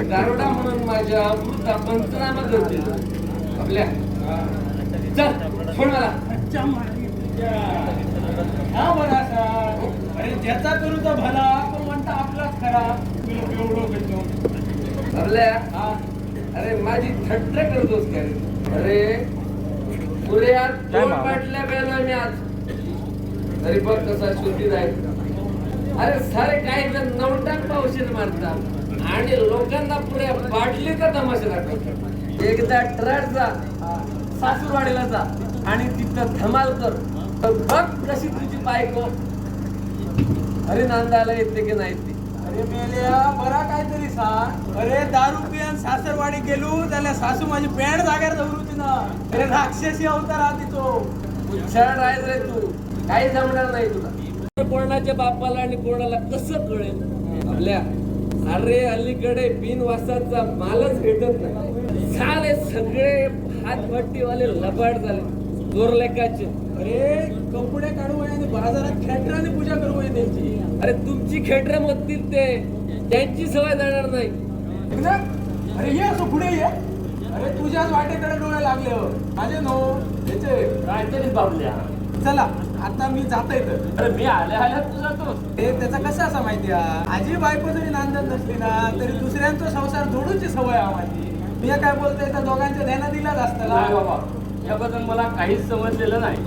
गारोडा म्हणून माझ्या अमृता पंचनामा करते आपल्या चल सोड मला. हा बरा असा अरे ज्याचा करू तो भला तो म्हणता आपलाच खरा. मी एवढं करतो आपल्या अरे माझी थट्ट करतोस काय अरे पुऱ्या दोन बाटल्या प्यायला मी आज तरी बघ कसा शुद्धीत आहे. अरे सारे काही जण नवटाक औषध मारतात आणि लोकांना पुऱ्या बाटलीचा तमाशा दाखवतात. एकदा ट्रॅक जा सासूरवाडीला जा आणि तिथं धमाल कर. बघ कशी तुझी बायको अरे नांदायला येते की नाही ती. अरे मेल्या बरा काहीतरी सांग. अरे दारू पियान सासरवाडी गेलो त्याला सासू माझी पॅन्ट जाग्यावर धरून ना. अरे राक्षसी अवतार आधी तो हुशार आहे रे तू. काही जमणार नाही तुला. कोणाच्या बापाला आणि कोणाला कसं कळेल आपल्या. अरे अलीकडे बिनवासाचा मालच भेटत नाही. साले सगळे हातभट्टीवाले लबाड झाले जोरलेकाचे. अरे कपडे काढू आणि बाजारात खेटराने पूजा करू त्यांची. अरे तुमची खेटर मधतील ते त्यांची सवय जाणार नाही. अरे ये असं पुढे ये. अरे तुझ्याच वाटेकडे डोळे लागले हो माझे नो याचे काहीतरीच बाबल्या. चला आता मी जाता येतं. अरे मी आल्या तुझा तो हे त्याचा कसं असं माहिती आहे आजी बायको जरी नांदत नसली ना तरी दुसऱ्यांचा संसार जोडूची सवय आहे माझी. मी काय बोलतोय त्या दोघांच्या ध्यानात दिलाच असताना बाबा याबद्दल मला काहीच समजलेलं नाही.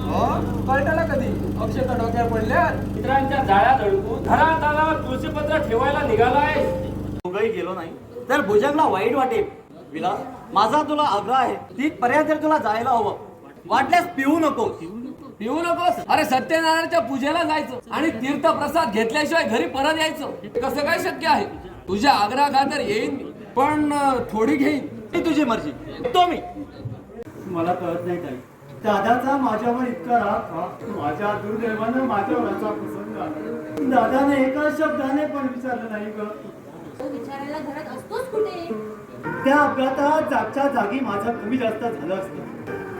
कळटाला कधी अक्षता डोक्यावर पडल्या मित्रांच्या जाळ्यात अडकून घरात आला तुळशीपत्र ठेवायला निघालाय. दोघंही गेलो नाही तर भुजंगला वाईट वाटेल. विलास माझा तुला आग्रह आहे तिथपर्यंत जर तुला जायला हवं वाटल्यास पिऊ नको. पिऊ नकोस. अरे सत्यनारायणच्या पूजेला जायचं आणि तीर्थप्रसाद घेतल्याशिवाय घरी परत यायचं हे कसं काय शक्य आहे. तुझ्या आग्रहाखातर येईन मी पण थोडी घेईन. ती तुझी मर्जी. तो मी मला कळत नाही ताई दादाचा माझ्यावर इतका राग का माझ्या दुर्दैवानं माझ्यावर असा प्रसंग आला. दादाने एका शब्दाने पण विचारलं नाही ग. तो विचारायला घरात असतोच कुठे. त्या अपघातात जागच्या जागी माझं कमी जास्त झालं असतं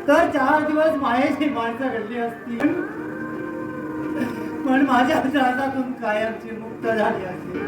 तर 4 दिवस मायेची माणसं घडली असती पण माझ्या त्रासातून कायमची मुक्त झाली असती.